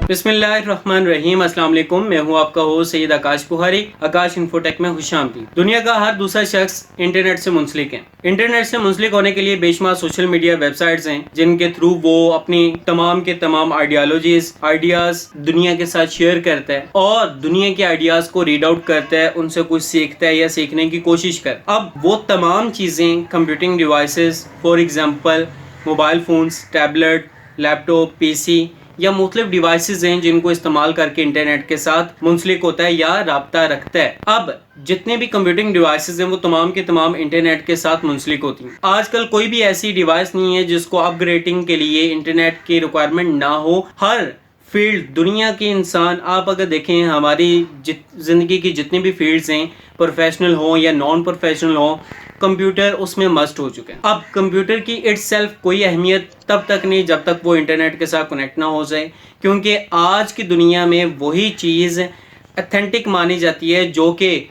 बिस्मिल्लाहिर्रहमानिर्रहीम। अस्सलाम वालेकुम। मैं हूं आपका होस्ट सैयद आकाश बुखारी। आकाश इन्फोटेक में खुशामदीद। दुनिया का हर दूसरा शख्स इंटरनेट से मुंसलिक है। इंटरनेट से मुंसलिक होने के लिए बेशुमार सोशल मीडिया वेबसाइट्स हैं जिनके थ्रू वो अपनी तमाम के तमाम आइडियाज दुनिया के साथ शेयर करता है और दुनिया के आइडियाज को रीड आउट करता है, उनसे कुछ सीखता है या सीखने की कोशिश कर। अब वो तमाम चीजें computing devices, for example mobile phones, tablet, laptop, PC या मुख्तलिफ डिवाइसेज हैं जिनको इस्तेमाल करके इंटरनेट के साथ मुंसलिक होता है या राब्ता रखता है। अब जितने भी कंप्यूटिंग डिवाइसेज हैं वो तमाम के तमाम इंटरनेट के साथ मुंसलिक होती हैं। आजकल कोई भी ऐसी डिवाइस नहीं है जिसको अपग्रेडिंग के लिए इंटरनेट की रिक्वायरमेंट ना हो। हर फील्ड दुनिया के इंसान, आप अगर देखें हमारी ज़िंदगी की जितनी भी फील्ड्स हैं, प्रोफेशनल हो या नॉन प्रोफेशनल हो, कंप्यूटर उसमें मस्ट हो चुके हैं। अब कंप्यूटर की इटसेल्फ कोई अहमियत तब तक नहीं जब तक वो इंटरनेट के साथ कनेक्ट ना हो जाए, क्योंकि आज की दुनिया में वही चीज़ ऑथेंटिक मानी जाती है जो कि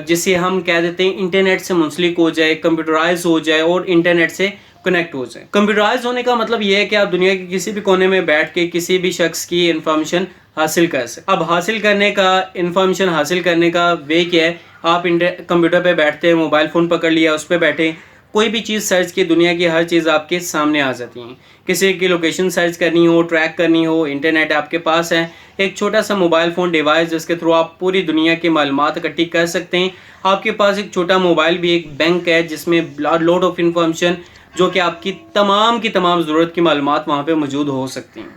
जिसे हम कह देते हैं इंटरनेट से मुंसलिक हो जाए, कंप्यूटराइज हो जाए और इंटरनेट से कनेक्ट हो जाए। कंप्यूटराइज होने का मतलब यह है कि आप दुनिया के किसी भी कोने में बैठ के किसी भी शख्स की इंफॉर्मेशन हासिल कर सकते। अब इंफॉर्मेशन हासिल करने का वे क्या है, आप कंप्यूटर पे बैठते हैं, मोबाइल फ़ोन पकड़ लिया, उस पर बैठे, कोई भी चीज़ सर्च की, दुनिया की हर चीज़ आपके सामने आ जाती है। किसी की लोकेशन सर्च करनी हो, ट्रैक करनी हो, इंटरनेट आपके पास है। एक छोटा सा मोबाइल फ़ोन डिवाइस जिसके थ्रू आप पूरी दुनिया की मालूमात इकट्ठी कर सकते हैं। आपके पास एक छोटा मोबाइल भी एक बैंक है जिसमें लॉट ऑफ इंफॉर्मेशन जो कि आपकी तमाम ज़रूरत की मालूमात वहाँ पे मौजूद हो सकती हैं।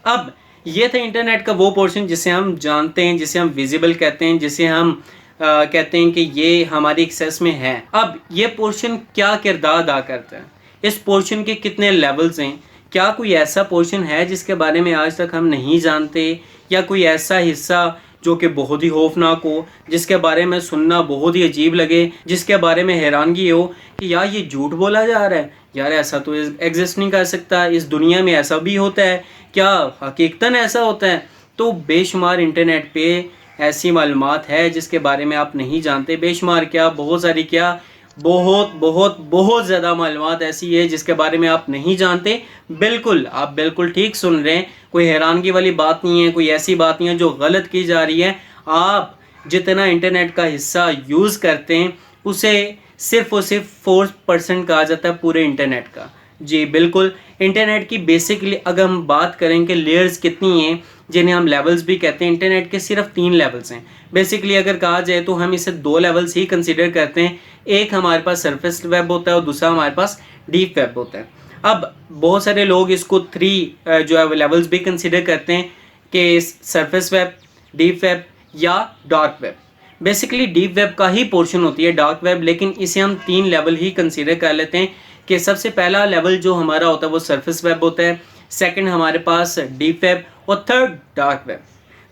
अब ये था इंटरनेट का वो पोर्शन जिसे हम जानते हैं, जिसे हम विजिबल कहते हैं, जिसे हम कहते हैं कि ये हमारी एक्सेस में है। अब ये पोर्शन क्या किरदार अदा करता है, इस पोर्शन के कितने लेवल्स हैं, क्या कोई ऐसा पोर्शन है जिसके बारे में आज तक हम नहीं जानते, या कोई ऐसा हिस्सा जो कि बहुत ही खौफनाक हो, जिसके बारे में सुनना बहुत ही अजीब लगे, जिसके बारे में हैरानगी हो कि यार ये झूठ बोला जा रहा है, यार ऐसा तो एग्जिस्ट नहीं कर सकता, इस दुनिया में ऐसा भी होता है क्या, हकीकतन ऐसा होता है। तो बेशुमार इंटरनेट पे ऐसी मालूमात है जिसके बारे में आप नहीं जानते। बेशुमार क्या, बहुत सारी क्या, बहुत ज़्यादा मालूमात ऐसी है जिसके बारे में आप नहीं जानते। बिल्कुल, आप बिल्कुल ठीक सुन रहे हैं, कोई हैरानगी वाली बात नहीं है, कोई ऐसी बात नहीं है जो गलत की जा रही है। आप जितना इंटरनेट का हिस्सा यूज़ करते हैं उसे सिर्फ और सिर्फ 4% कहा जाता है पूरे इंटरनेट का। जी बिल्कुल, इंटरनेट की बेसिकली अगर हम बात करें कि लेयर्स कितनी हैं, जिन्हें हम लेवल्स भी कहते हैं, इंटरनेट के सिर्फ 3 लेवल्स हैं। बेसिकली अगर कहा जाए तो हम इसे 2 लेवल्स ही कंसिडर करते हैं। एक हमारे पास सरफेस वेब होता है और दूसरा हमारे पास डीप वेब होता है। अब बहुत सारे लोग इसको 3 जो है लेवल्स भी कंसिडर करते हैं कि सरफेस वेब, डीप वेब या dark web. Basically deep web का ही पोर्शन होती है डार्क वेब, लेकिन इसे हम 3 लेवल ही कंसिडर कर लेते हैं कि सबसे पहला लेवल जो हमारा होता है वो सरफेस वेब होता है, सेकंड हमारे पास डीप वेब और थर्ड डार्क वेब।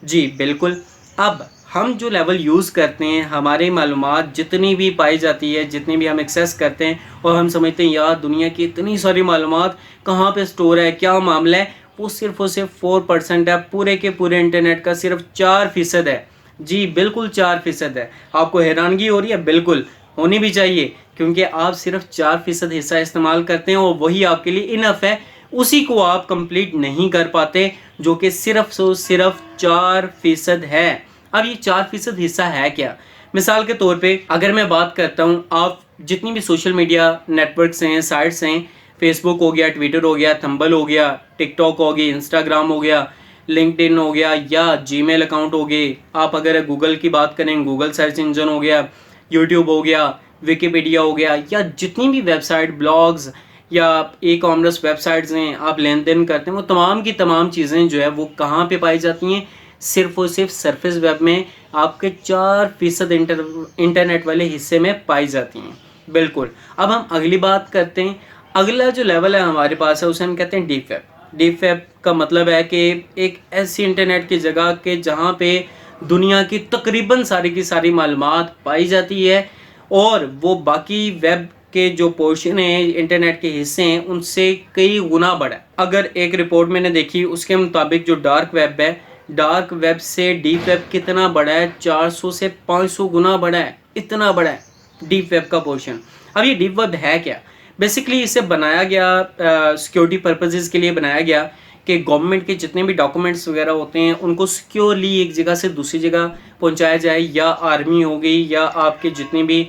जी बिल्कुल, अब हम जो लेवल यूज़ करते हैं, हमारी मालूमात जितनी भी पाई जाती है, जितनी भी हम एक्सेस करते हैं और हम समझते हैं यार दुनिया की इतनी सारी मालूमात कहाँ पे स्टोर है, क्या मामला है, वो सिर्फ और सिर्फ 4% है। पूरे के पूरे इंटरनेट का सिर्फ 4% है। जी बिल्कुल 4% है। आपको हैरानगी हो रही है? बिल्कुल होनी भी चाहिए, क्योंकि आप सिर्फ 4% हिस्सा इस्तेमाल करते हैं और वही आपके लिए इनफ है। उसी को आप कंप्लीट नहीं कर पाते जो कि सिर्फ 4% है। अब ये 4% हिस्सा है क्या? मिसाल के तौर पे अगर मैं बात करता हूँ, आप जितनी भी सोशल मीडिया नेटवर्क्स हैं, साइट्स हैं, फेसबुक हो गया, ट्विटर हो गया, थंबल हो गया, टिकटॉक हो गई, इंस्टाग्राम हो गया, लिंक्डइन हो गया या जीमेल अकाउंट हो गए, आप अगर गूगल की बात करें, गूगल सर्च इंजन हो गया, यूट्यूब हो गया, विकिपीडिया हो गया, या जितनी भी वेबसाइट, ब्लॉग्स या ई कॉमर्स वेबसाइट्स हैं, आप लेन देन करते हैं, वो तमाम की तमाम चीज़ें जो है वो कहाँ पे पाई जाती हैं? सिर्फ और सिर्फ सरफेस वेब में आपके 4% इंटरनेट वाले हिस्से में पाई जाती हैं। बिल्कुल, अब हम अगली बात करते हैं। अगला जो लेवल है हमारे पास है उसे हम कहते हैं डीप वेब। डीप वेब का मतलब है कि एक ऐसी इंटरनेट की जगह के जहाँ पे दुनिया की तकरीबन सारी की सारी मालूमात पाई जाती है और वो बाकी वेब के जो पोर्शन है, इंटरनेट के हिस्से हैं, उनसे कई गुना बड़ा है। अगर एक रिपोर्ट मैंने देखी उसके मुताबिक जो डार्क वेब है, डार्क वेब से डीप वेब कितना बड़ा है? 400 से 500 गुना बड़ा है। इतना बड़ा है डीप वेब का पोर्शन। अब ये डीप वेब है क्या? बेसिकली इसे बनाया गया सिक्योरिटी पर्पसेस के लिए बनाया गया कि गवर्नमेंट के जितने भी डॉक्यूमेंट्स वगैरह होते हैं उनको सिक्योरली एक जगह से दूसरी जगह पहुंचाया जाए, या आर्मी हो गई या आपके जितनी भी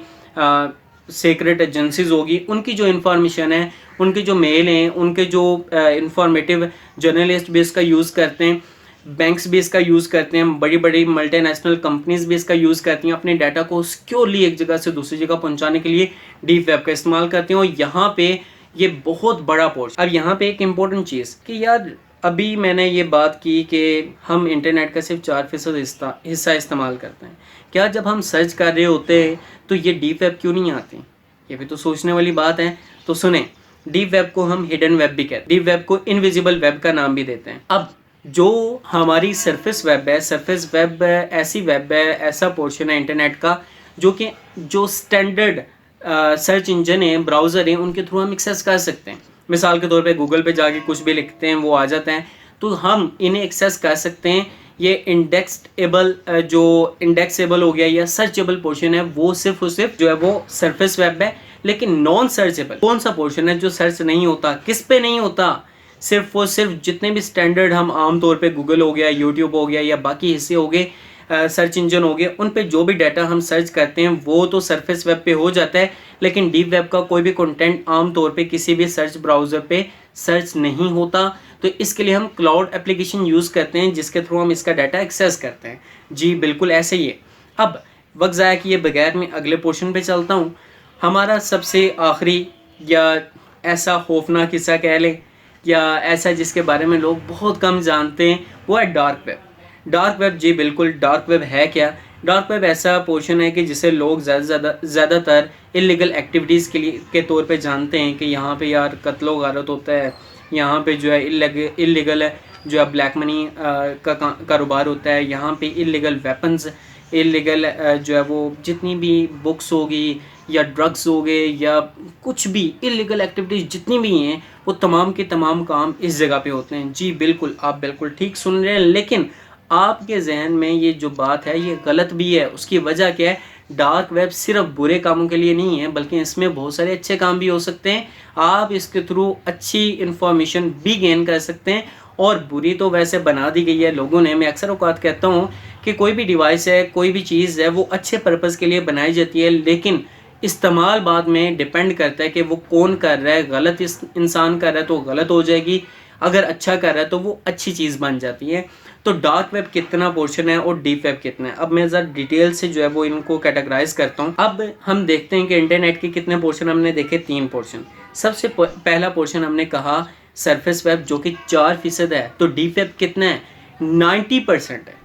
सीक्रेट एजेंसीज होगी उनकी जो इन्फॉर्मेशन है, उनके जो मेल हैं, उनके जो इंफॉर्मेटिव जर्नलिस्ट भी इसका यूज़ करते हैं, बैंक्स भी इसका यूज़ करते हैं, बड़ी बड़ी मल्टीनेशनल कंपनीज भी इसका यूज़ करती हैं अपने डाटा को सिक्योरली एक जगह से दूसरी जगह पहुंचाने के लिए डीप वेब का इस्तेमाल करते हैं। और यहाँ पे ये बहुत बड़ा पोर्शन। अब यहाँ पे एक इम्पोर्टेंट चीज़ कि यार अभी मैंने ये बात की कि हम इंटरनेट का सिर्फ 4% हिस्सा इस्तेमाल करते हैं, क्या जब हम सर्च कर रहे होते हैं तो ये डीप वेब क्यों नहीं आते? ये भी तो सोचने वाली बात है। तो सुने, डीप वेब को हम हिडन वेब भी कहते हैं, डीप वेब को इनविजिबल वेब का नाम भी देते हैं। अब जो हमारी सरफेस वेब है, सरफेस वेब ऐसी वेब है, ऐसा पोर्शन है इंटरनेट का जो स्टैंडर्ड सर्च इंजन है, ब्राउज़र है, उनके थ्रू हम एक्सेस कर सकते हैं। मिसाल के तौर पे गूगल पे जाके कुछ भी लिखते हैं वो आ जाता है, तो हम इन्हें एक्सेस कर सकते हैं। ये इंडेक्सेबल हो गया या सर्चेबल पोर्शन है, वो सिर्फ और सिर्फ जो है वो सरफेस वेब है। लेकिन नॉन सर्चेबल कौन सा पोर्शन है जो सर्च नहीं होता? किस पे नहीं होता? सिर्फ और सिर्फ जितने भी स्टैंडर्ड हम आमतौर पे गूगल हो गया, यूट्यूब हो गया या बाकी हिस्से हो गए, सर्च इंजन हो गए, उन पे जो भी डाटा हम सर्च करते हैं वो तो सरफेस वेब पे हो जाता है। लेकिन डीप वेब का कोई भी कंटेंट आमतौर पे किसी भी सर्च ब्राउज़र पे सर्च नहीं होता। तो इसके लिए हम क्लाउड एप्लीकेशन यूज़ करते हैं जिसके थ्रू हम इसका डाटा एक्सेस करते हैं। जी बिल्कुल ऐसे ही है। अब वक्त ज़ाया किए बगैर मैं अगले पोर्शन पे चलता हूँ। हमारा सबसे आखिरी या ऐसा खौफनाक किस्सा कह लें या ऐसा जिसके बारे में लोग बहुत कम जानते हैं, वो है डार्क वेब। डार्क वेब, जी बिल्कुल, डार्क वेब है क्या? डार्क वेब ऐसा पोर्शन है कि जिसे लोग ज़्यादातर इलीगल एक्टिविटीज़ के तौर पे जानते हैं कि यहाँ पे यार कत्लो गारत होता है, यहाँ पे जो है इलीगल है जो है ब्लैक मनी का कारोबार होता है, यहाँ पे इलीगल वेपन्स, इलीगल जो है वो जितनी भी बुक्स होगी या ड्रग्स हो गए या कुछ भी इलीगल एक्टिविटीज़ जितनी भी हैं वो तमाम के तमाम काम इस जगह पे होते हैं। जी बिल्कुल, आप बिल्कुल ठीक सुन रहे हैं। लेकिन आपके जहन में ये जो बात है ये गलत भी है। उसकी वजह क्या है? डार्क वेब सिर्फ बुरे कामों के लिए नहीं है, बल्कि इसमें बहुत सारे अच्छे काम भी हो सकते हैं। आप इसके थ्रू अच्छी इन्फॉर्मेशन भी गेन कर सकते हैं। और बुरी तो वैसे बना दी गई है लोगों ने। मैं अक्सर औकात कहता हूँ कि कोई भी डिवाइस है, कोई भी चीज़ है, वो अच्छे पर्पज़ के लिए बनाई जाती है, लेकिन इस्तेमाल बाद में डिपेंड करता है कि वो कौन कर रहा है। गलत इंसान कर रहा है तो गलत हो जाएगी, अगर अच्छा कर रहा है तो वो अच्छी चीज़ बन जाती है। तो डार्क वेब कितना पोर्शन है और डीप वेब कितना है, अब मैं ज़रा डिटेल से जो है वो इनको कैटेगराइज करता हूँ। अब हम देखते हैं कि इंटरनेट के कितने पोर्शन हमने देखे, 3 पोर्शन। सबसे पहला पोर्शन हमने कहा सरफेस वेब जो कि 4% है। तो डीप वेब कितना है? 90% है,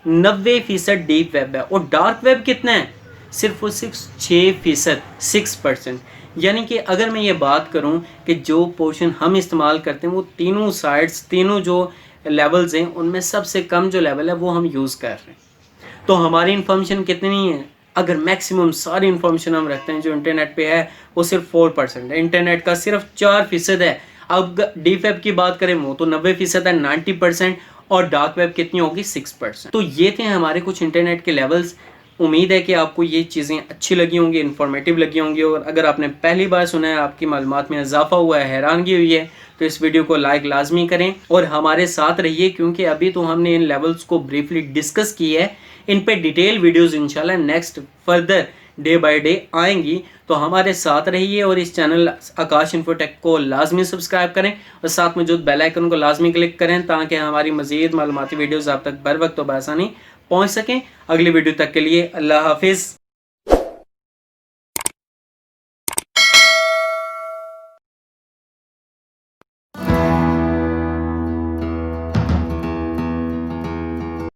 90% डीप वेब है। और डार्क वेब कितना है? सिर्फ और सिर्फ 6%, 6%। यानी कि अगर मैं ये बात करूं कि जो पोर्शन हम इस्तेमाल करते हैं वो तीनों साइड्स, तीनों जो लेवल्स हैं उनमें सबसे कम जो लेवल है वो हम यूज़ कर रहे हैं। तो हमारी इन्फॉर्मेशन कितनी है? अगर मैक्सिमम सारी इन्फॉर्मेशन हम रखते हैं जो इंटरनेट पे है वो सिर्फ 4% है, इंटरनेट का सिर्फ 4% है। अब डीप वेब की बात करें वो तो 90% है, 90%। और डार्क वेब कितनी होगी? 6%। तो ये थे हमारे कुछ इंटरनेट के लेवल्स। उम्मीद है कि आपको ये चीज़ें अच्छी लगी होंगी, इन्फॉर्मेटिव लगी होंगी। और अगर आपने पहली बार सुना है, आपकी मालूमात में इजाफा हुआ है, हैरानगी हुई है, तो इस वीडियो को लाइक लाजमी करें और हमारे साथ रहिए, क्योंकि अभी तो हमने इन लेवल्स को ब्रीफली डिस्कस की है। इन पे डिटेल वीडियोस इंशाल्लाह next further day by day आएंगी। तो हमारे साथ रहिए और इस चैनल आकाश इन्फोटेक को लाजमी सब्सक्राइब करें और साथ में जो बेल आइकन को लाजमी क्लिक करें ताकि हमारी मज़ीद मालूमाती वीडियोज़ आप तक बर वक्त तो बआसानी पहुँच सकें। अगली वीडियो तक के लिए अल्लाह हाफिज़।